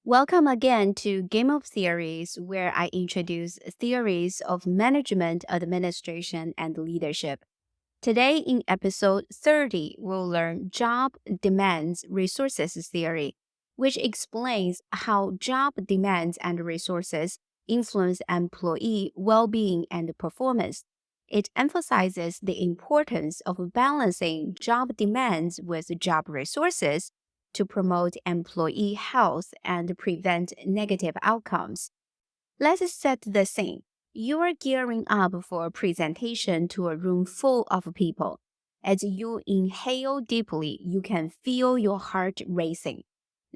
Welcome again to Game of Theories, where I introduce theories of management, administration, and leadership. Today, in episode 30, we'll learn job demands resources theory, which explains how job demands and resources influence employee well being and performance. It emphasizes the importance of balancing job demands with job resources to promote employee health and prevent negative outcomes. Let's set the scene. You are gearing up for a presentation to a room full of people. As you inhale deeply, you can feel your heart racing.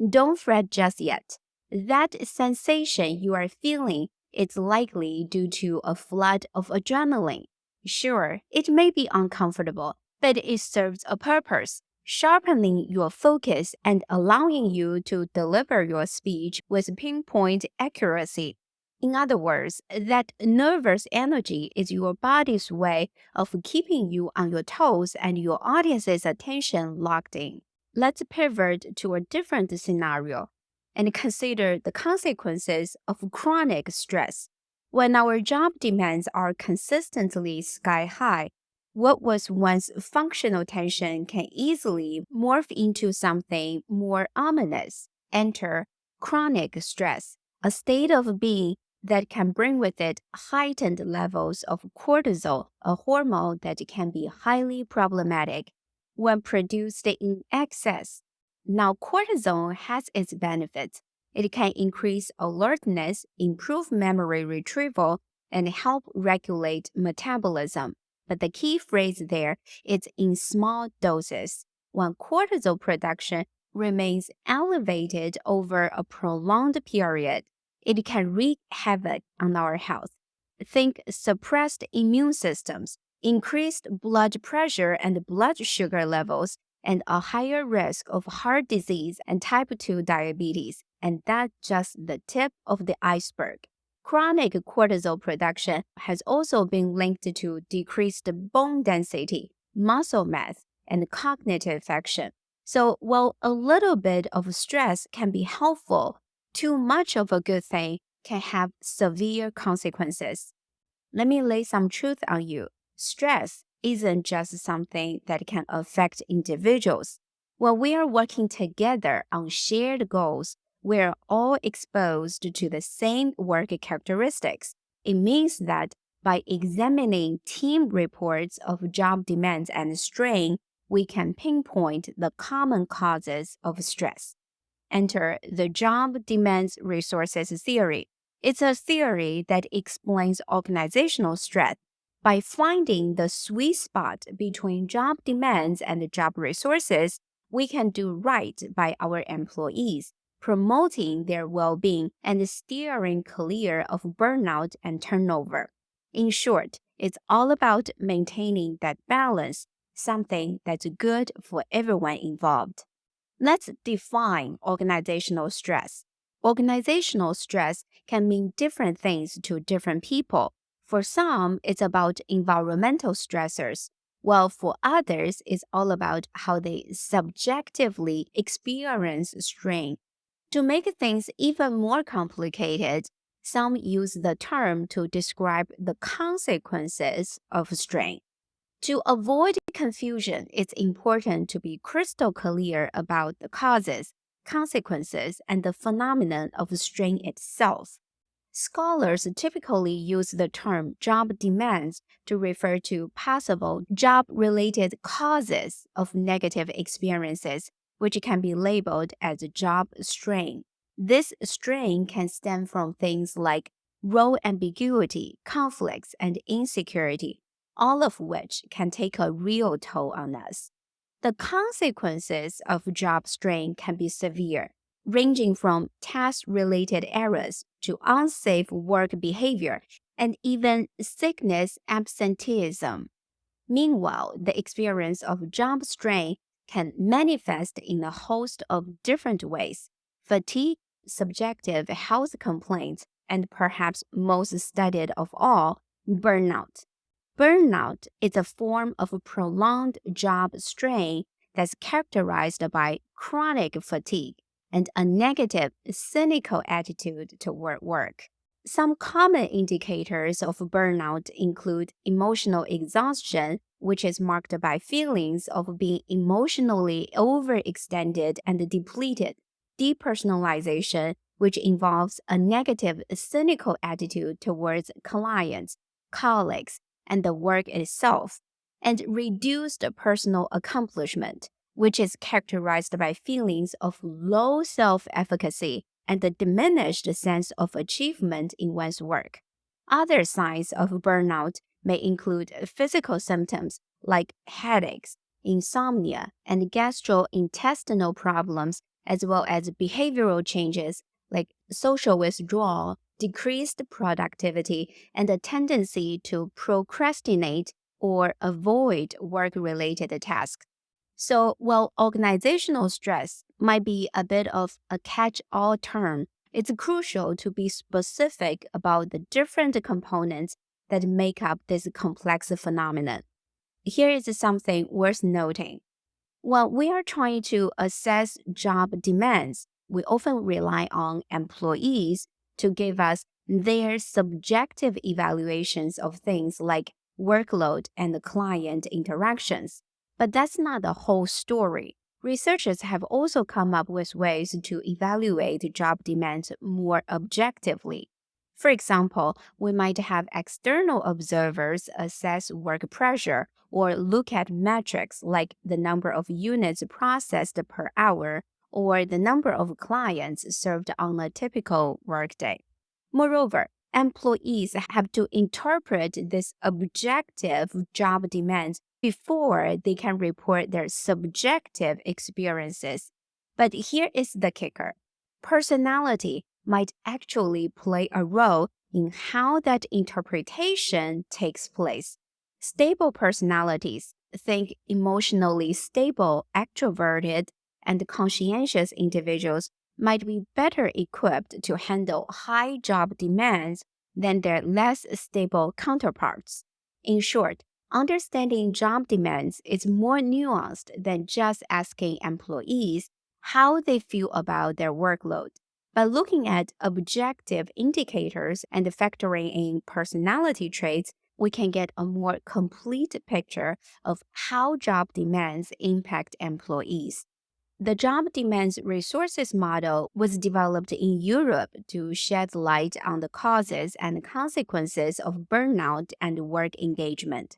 Don't fret just yet. That sensation you are feeling is likely due to a flood of adrenaline. Sure, it may be uncomfortable, but it serves a purpose, sharpening your focus and allowing you to deliver your speech with pinpoint accuracy. In other words, that nervous energy is your body's way of keeping you on your toes and your audience's attention locked in. Let's pivot to a different scenario and consider the consequences of chronic stress. When our job demands are consistently sky high, what was once functional tension can easily morph into something more ominous. Enter chronic stress, a state of being that can bring with it heightened levels of cortisol, a hormone that can be highly problematic when produced in excess. Now, cortisol has its benefits. It can increase alertness, improve memory retrieval, and help regulate metabolism. But the key phrase there is in small doses. When cortisol production remains elevated over a prolonged period, it can wreak havoc on our health. Think suppressed immune systems, increased blood pressure and blood sugar levels, and a higher risk of heart disease and type 2 diabetes. And that's just the tip of the iceberg. Chronic cortisol production has also been linked to decreased bone density, muscle mass, and cognitive function. So while a little bit of stress can be helpful, too much of a good thing can have severe consequences. Let me lay some truth on you. Stress isn't just something that can affect individuals. When we are working together on shared goals, we're all exposed to the same work characteristics. It means that by examining team reports of job demands and strain, we can pinpoint the common causes of stress. Enter the job demands resources theory. It's a theory that explains organizational stress. By finding the sweet spot between job demands and job resources, we can do right by our employees, promoting their well being and steering clear of burnout and turnover. In short, it's all about maintaining that balance, something that's good for everyone involved. Let's define organizational stress. Organizational stress can mean different things to different people. For some, it's about environmental stressors, while for others, it's all about how they subjectively experience strain. To make things even more complicated, some use the term to describe the consequences of strain. To avoid confusion, it's important to be crystal clear about the causes, consequences, and the phenomenon of strain itself. Scholars typically use the term job demands to refer to possible job related causes of negative experiences, which can be labeled as job strain. This strain can stem from things like role ambiguity, conflicts, and insecurity, all of which can take a real toll on us. The consequences of job strain can be severe, ranging from task-related errors to unsafe work behavior and even sickness absenteeism. Meanwhile, the experience of job strain can manifest in a host of different ways: fatigue, subjective health complaints, and perhaps most studied of all, burnout. Burnout is a form of prolonged job strain that's characterized by chronic fatigue, and a negative, cynical attitude toward work. Some common indicators of burnout include emotional exhaustion, which is marked by feelings of being emotionally overextended and depleted, depersonalization, which involves a negative, cynical attitude towards clients, colleagues, and the work itself, and reduced personal accomplishment, which is characterized by feelings of low self efficacy and a diminished sense of achievement in one's work. Other signs of burnout may include physical symptoms like headaches, insomnia, and gastrointestinal problems, as well as behavioral changes like social withdrawal, decreased productivity, and a tendency to procrastinate or avoid work related tasks. So, while organizational stress might be a bit of a catch all term, it's crucial to be specific about the different components that make up this complex phenomenon. Here is something worth noting. While we are trying to assess job demands, we often rely on employees to give us their subjective evaluations of things like workload and client interactions. But that's not the whole story. Researchers have also come up with ways to evaluate job demands more objectively. For example, we might have external observers assess work pressure or look at metrics like the number of units processed per hour or the number of clients served on a typical workday. Moreover, employees have to interpret this objective job demands before they can report their subjective experiences. But here is the kicker. Personality might actually play a role in how that interpretation takes place. Stable personalities, think emotionally stable, extroverted, and conscientious individuals, might be better equipped to handle high job demands than their less stable counterparts. In short, understanding job demands is more nuanced than just asking employees how they feel about their workload. By looking at objective indicators and factoring in personality traits, we can get a more complete picture of how job demands impact employees. The job demands resources model was developed in Europe to shed light on the causes and consequences of burnout and work engagement.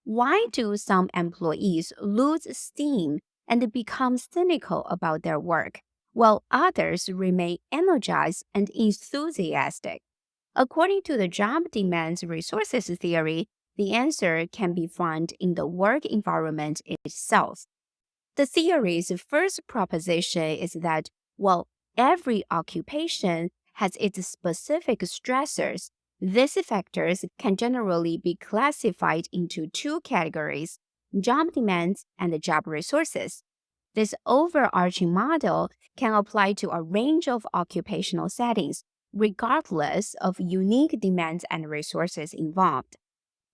Why do some employees lose steam and become cynical about their work, while others remain energized and enthusiastic? According to the job demands resources theory, the answer can be found in the work environment itself. The theory's first proposition is that while every occupation has its specific stressors, these factors can generally be classified into two categories: job demands and job resources. This overarching model can apply to a range of occupational settings, regardless of unique demands and resources involved.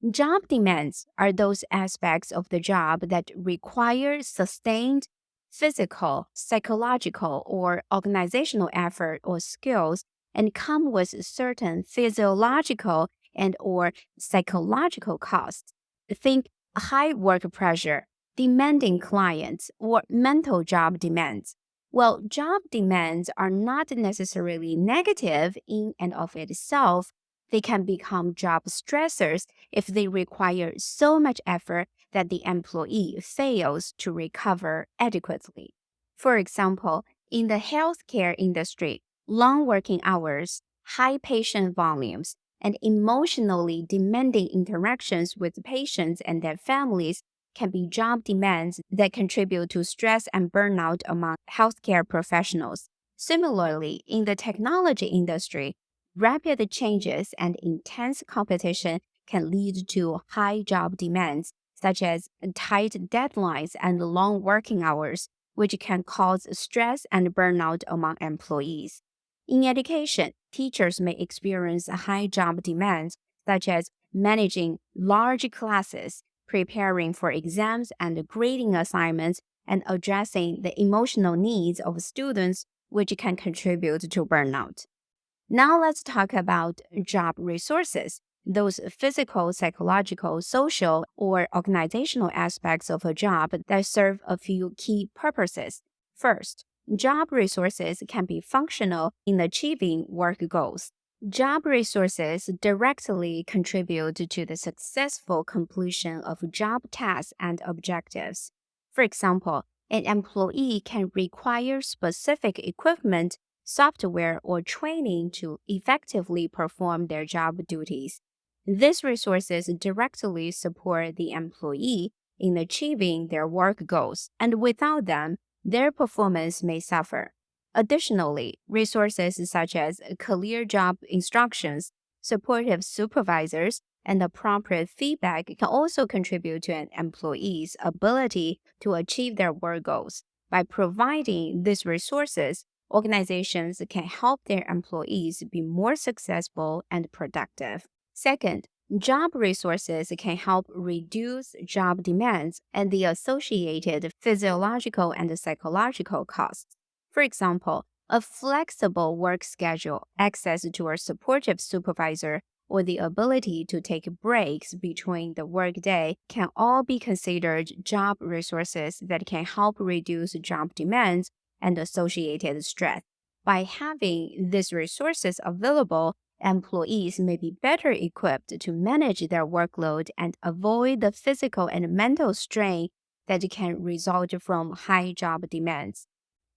Job demands are those aspects of the job that require sustained physical, psychological, or organizational effort or skills and come with certain physiological and or psychological costs. Think high work pressure, demanding clients, or mental job demands. Well, job demands are not necessarily negative in and of itself. They can become job stressors if they require so much effort that the employee fails to recover adequately. For example, in the healthcare industry, long working hours, high patient volumes, and emotionally demanding interactions with patients and their families can be job demands that contribute to stress and burnout among healthcare professionals. Similarly, in the technology industry, rapid changes and intense competition can lead to high job demands, such as tight deadlines and long working hours, which can cause stress and burnout among employees. In education, teachers may experience high job demands, such as managing large classes, preparing for exams and grading assignments, and addressing the emotional needs of students which can contribute to burnout. Now let's talk about job resources, those physical, psychological, social, or organizational aspects of a job that serve a few key purposes. First, job resources can be functional in achieving work goals. Job resources directly contribute to the successful completion of job tasks and objectives. For example, an employee can require specific equipment, software, or training to effectively perform their job duties. These resources directly support the employee in achieving their work goals, and without them, their performance may suffer. Additionally, resources such as clear job instructions, supportive supervisors, and appropriate feedback can also contribute to an employee's ability to achieve their work goals. By providing these resources, organizations can help their employees be more successful and productive. Second, job resources can help reduce job demands and the associated physiological and psychological costs. For example, a flexible work schedule, access to a supportive supervisor, or the ability to take breaks between the workday can all be considered job resources that can help reduce job demands and associated stress. By having these resources available, employees may be better equipped to manage their workload and avoid the physical and mental strain that can result from high job demands.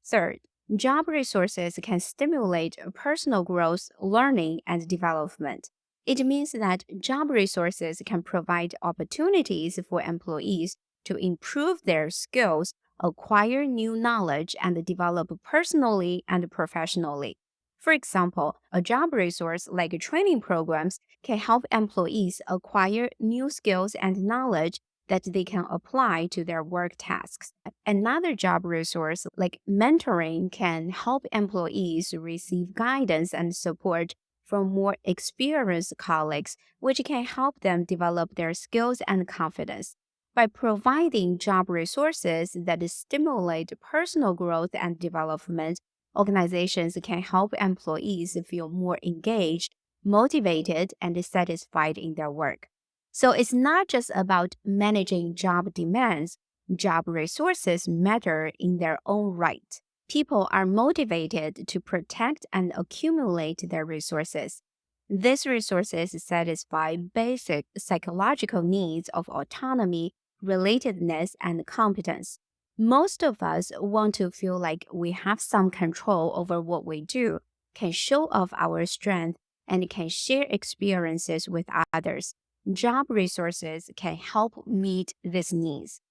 Third, job resources can stimulate personal growth, learning, and development. It means that job resources can provide opportunities for employees to improve their skills, acquire new knowledge, and develop personally and professionally. For example, a job resource like training programs can help employees acquire new skills and knowledge that they can apply to their work tasks. Another job resource like mentoring can help employees receive guidance and support from more experienced colleagues, which can help them develop their skills and confidence. By providing job resources that stimulate personal growth and development, organizations can help employees feel more engaged, motivated, and satisfied in their work. So it's not just about managing job demands. Job resources matter in their own right. People are motivated to protect and accumulate their resources. These resources satisfy basic psychological needs of autonomy, relatedness, and competence. Most of us want to feel like we have some control over what we do, can show off our strength, and can share experiences with others. Job resources can help meet these needs.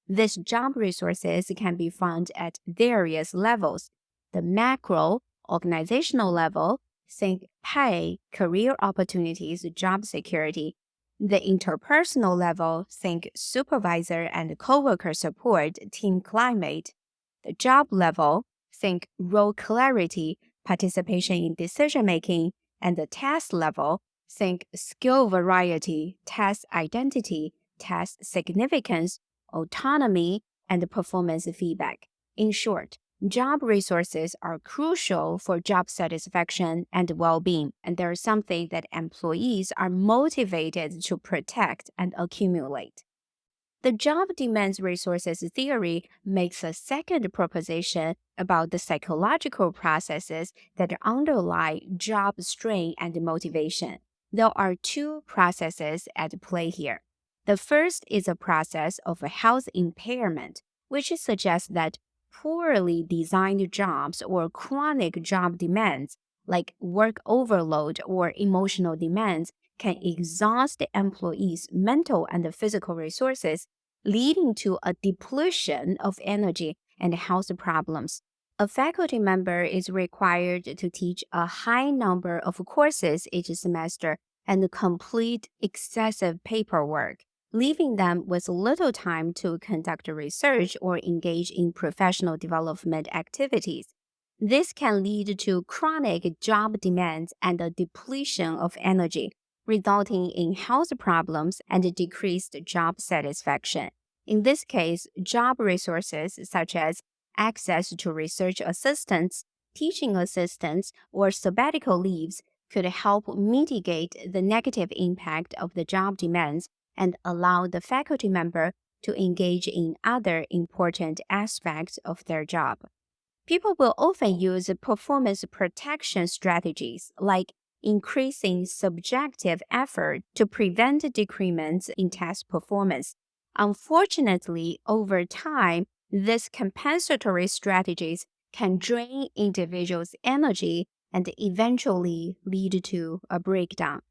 These job resources can be found at various levels. The macro, organizational level, think pay, career opportunities, job security. The interpersonal level, think supervisor and coworker support, team climate. The job level, think role clarity, participation in decision making. And the task level, think skill variety, task identity, task significance, autonomy, and performance feedback. In short, job resources are crucial for job satisfaction and well-being, and they're something that employees are motivated to protect and accumulate. The job demands resources theory makes a second proposition about the psychological processes that underlie job strain and motivation. There are two processes at play here. The first is a process of health impairment, which suggests that poorly designed jobs or chronic job demands, like work overload or emotional demands, can exhaust the employee's mental and physical resources, leading to a depletion of energy and health problems. A faculty member is required to teach a high number of courses each semester and complete excessive paperwork, leaving them with little time to conduct research or engage in professional development activities. This can lead to chronic job demands and a depletion of energy, resulting in health problems and decreased job satisfaction. In this case, job resources such as access to research assistants, teaching assistants, or sabbatical leaves could help mitigate the negative impact of the job demands and allow the faculty member to engage in other important aspects of their job. People will often use performance protection strategies like increasing subjective effort to prevent decrements in test performance. Unfortunately, over time, these compensatory strategies can drain individuals' energy and eventually lead to a breakdown.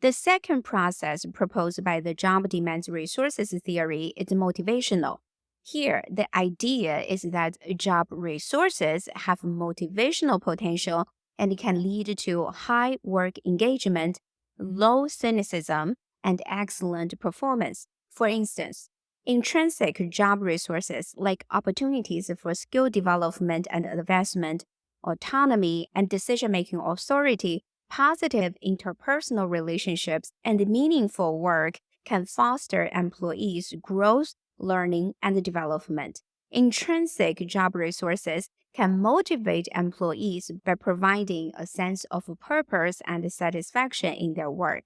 The second process proposed by the job demands resources theory is motivational. Here, the idea is that job resources have motivational potential and can lead to high work engagement, low cynicism, and excellent performance. For instance, intrinsic job resources like opportunities for skill development and advancement, autonomy, and decision making authority, positive interpersonal relationships, and meaningful work can foster employees' growth, learning, and development. Intrinsic job resources can motivate employees by providing a sense of purpose and satisfaction in their work.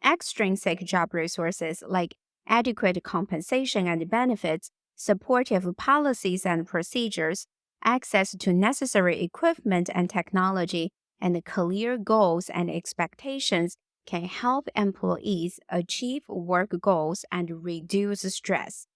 Extrinsic job resources like adequate compensation and benefits, supportive policies and procedures, access to necessary equipment and technology, and clear goals and expectations can help employees achieve work goals and reduce stress.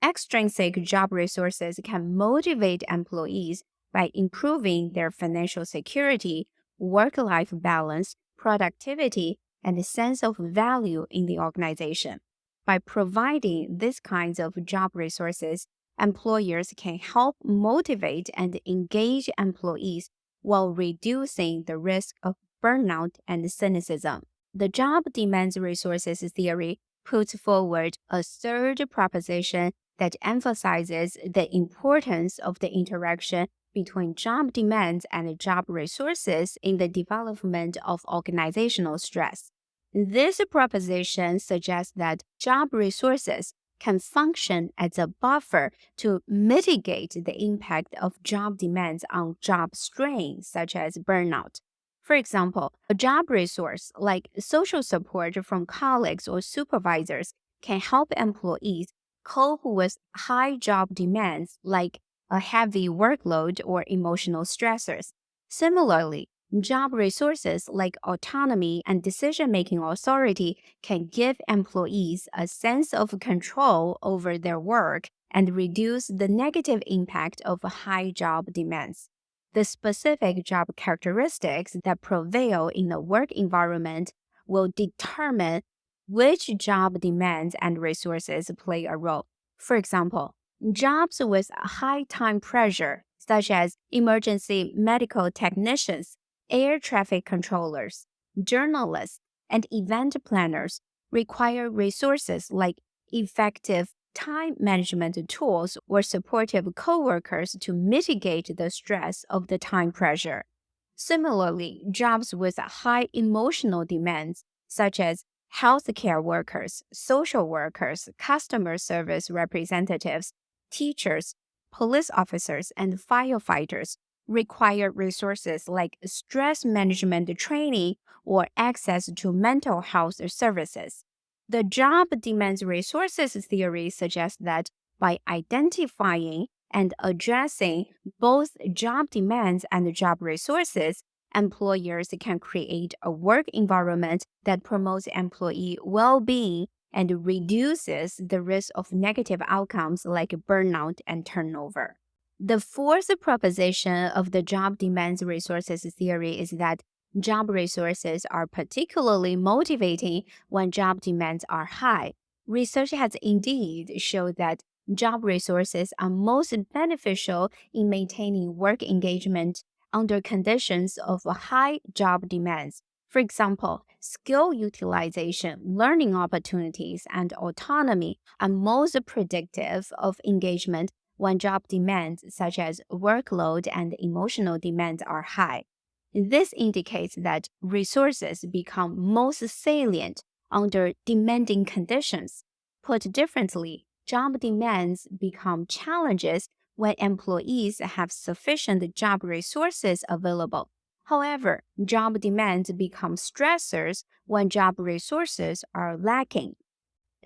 Extrinsic job resources can motivate employees by improving their financial security, work life balance, productivity, and a sense of value in the organization. By providing these kinds of job resources, employers can help motivate and engage employees while reducing the risk of burnout and cynicism. The job demands resources theory puts forward a third proposition that emphasizes the importance of the interaction between job demands and job resources in the development of organizational stress. This proposition suggests that job resources can function as a buffer to mitigate the impact of job demands on job strain, such as burnout. For example, a job resource like social support from colleagues or supervisors can help employees cope with high job demands like a heavy workload or emotional stressors. Similarly, job resources like autonomy and decision making authority can give employees a sense of control over their work and reduce the negative impact of high job demands. The specific job characteristics that prevail in the work environment will determine which job demands and resources play a role. For example, jobs with high time pressure, such as emergency medical technicians, air traffic controllers, journalists, and event planners, require resources like effective time management tools or supportive coworkers to mitigate the stress of the time pressure. Similarly, jobs with high emotional demands, such as healthcare workers, social workers, customer service representatives, teachers, police officers, and firefighters, require resources like stress management training or access to mental health services. The job demands resources theory suggests that by identifying and addressing both job demands and job resources, employers can create a work environment that promotes employee well being and reduces the risk of negative outcomes like burnout and turnover. The fourth proposition of the job demands resources theory is that job resources are particularly motivating when job demands are high. Research has indeed shown that job resources are most beneficial in maintaining work engagement under conditions of high job demands. For example, skill utilization, learning opportunities, and autonomy are most predictive of engagement when job demands such as workload and emotional demands are high. This indicates that resources become most salient under demanding conditions. Put differently, job demands become challenges when employees have sufficient job resources available. However, job demands become stressors when job resources are lacking.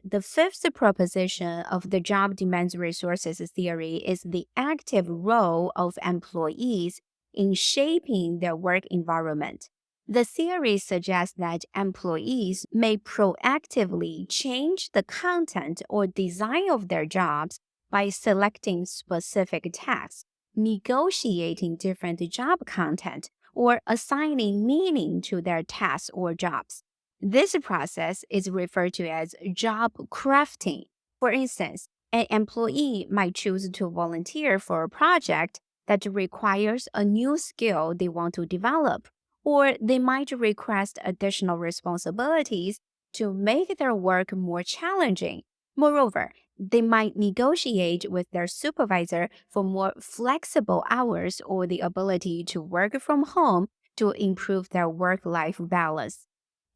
The fifth proposition of the job demands resources theory is the active role of employees in shaping their work environment. The theory suggests that employees may proactively change the content or design of their jobs by selecting specific tasks, negotiating different job content, or assigning meaning to their tasks or jobs. This process is referred to as job crafting. For instance, an employee might choose to volunteer for a project that requires a new skill they want to develop, or they might request additional responsibilities to make their work more challenging. Moreover, they might negotiate with their supervisor for more flexible hours or the ability to work from home to improve their work life balance.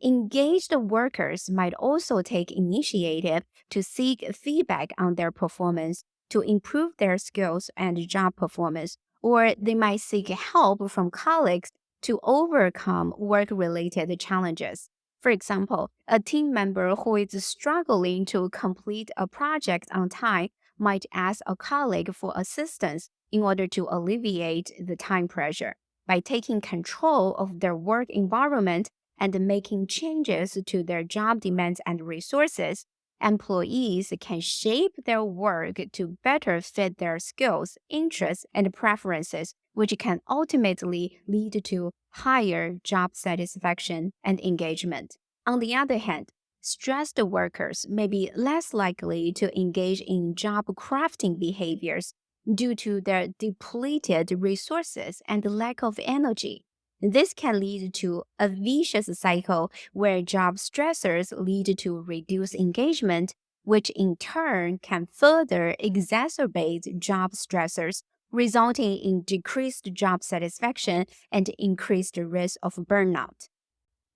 Engaged workers might also take initiative to seek feedback on their performance to improve their skills and job performance, or they might seek help from colleagues to overcome work related challenges. For example, a team member who is struggling to complete a project on time might ask a colleague for assistance in order to alleviate the time pressure. By taking control of their work environment and making changes to their job demands and resources, employees can shape their work to better fit their skills, interests, and preferences, which can ultimately lead to higher job satisfaction and engagement. On the other hand, stressed workers may be less likely to engage in job crafting behaviors due to their depleted resources and lack of energy. This can lead to a vicious cycle where job stressors lead to reduced engagement, which in turn can further exacerbate job stressors, resulting in decreased job satisfaction and increased risk of burnout.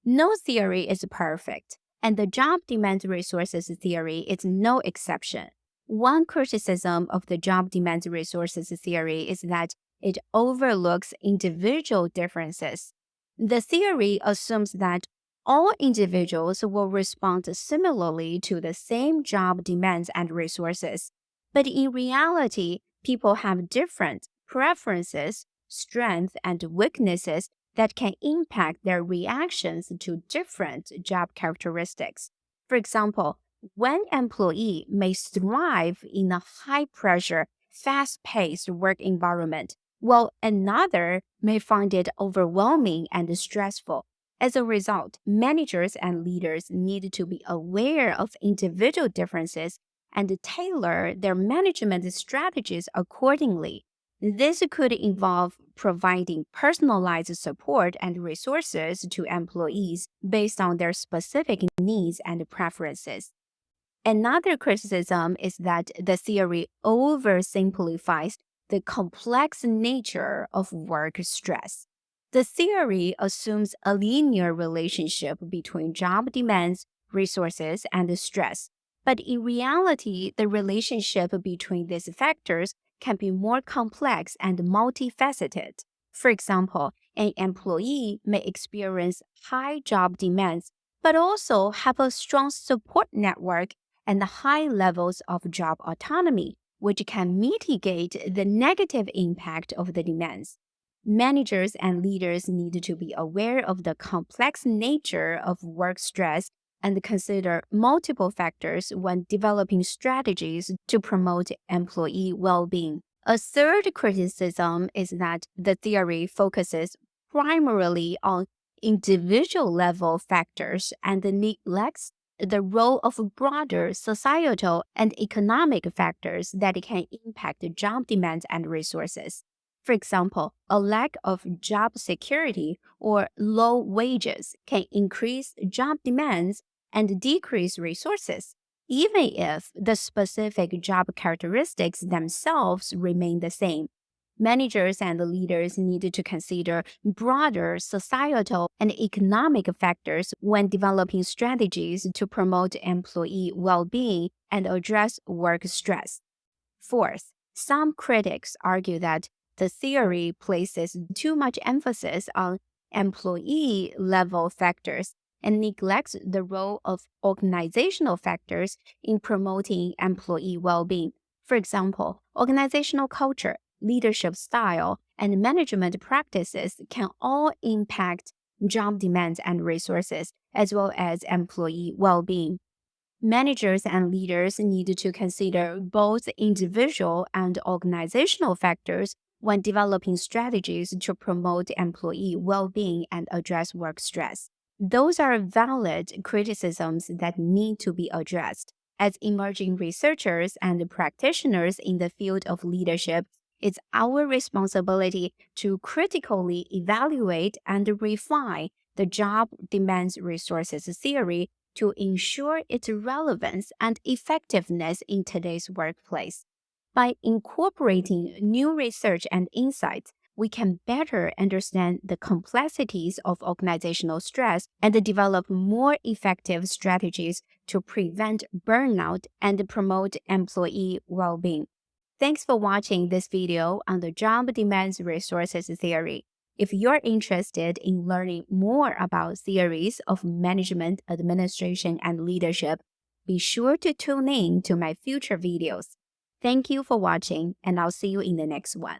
No theory is perfect, and the job demand resources theory is no exception. One criticism of the job demand resources theory is that it overlooks individual differences. The theory assumes that all individuals will respond similarly to the same job demands and resources. But in reality, people have different preferences, strengths, and weaknesses that can impact their reactions to different job characteristics. For example, one employee may thrive in a high pressure, fast paced work environment, while another may find it overwhelming and stressful. As a result, managers and leaders need to be aware of individual differences and tailor their management strategies accordingly. This could involve providing personalized support and resources to employees based on their specific needs and preferences. Another criticism is that the theory oversimplifies the complex nature of work stress. The theory assumes a linear relationship between job demands, resources, and stress. But in reality, the relationship between these factors can be more complex and multifaceted. For example, an employee may experience high job demands, but also have a strong support network and high levels of job autonomy, which can mitigate the negative impact of the demands. Managers and leaders need to be aware of the complex nature of work stress and consider multiple factors when developing strategies to promote employee well being. A third criticism is that the theory focuses primarily on individual level factors and neglects the role of broader societal and economic factors that can impact job demands and resources. For example, a lack of job security or low wages can increase job demands and decrease resources, even if the specific job characteristics themselves remain the same. Managers and leaders need to consider broader societal and economic factors when developing strategies to promote employee well being and address work stress. Fourth, Some critics argue that the theory places too much emphasis on employee level factors and neglects the role of organizational factors in promoting employee well being. For example, organizational culture, leadership style, and management practices can all impact job demands and resources, as well as employee well being. Managers and leaders need to consider both individual and organizational factors when developing strategies to promote employee well being and address work stress. Those are valid criticisms that need to be addressed. As emerging researchers and practitioners in the field of leadership, it's our responsibility to critically evaluate and refine the job demands resources theory to ensure its relevance and effectiveness in today's workplace. By incorporating new research and insights, we can better understand the complexities of organizational stress and develop more effective strategies to prevent burnout and promote employee well being. Thanks for watching this video on the job demands resources theory. If you're interested in learning more about theories of management, administration, and leadership, be sure to tune in to my future videos. Thank you for watching, and I'll see you in the next one.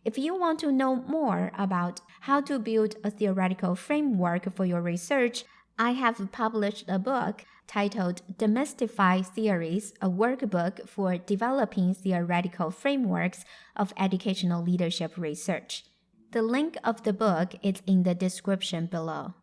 If you want to know more about how to build a theoretical framework for your research, I have published a book titled Demystify Theories, a workbook for developing theoretical frameworks of educational leadership research. The link of the book is in the description below.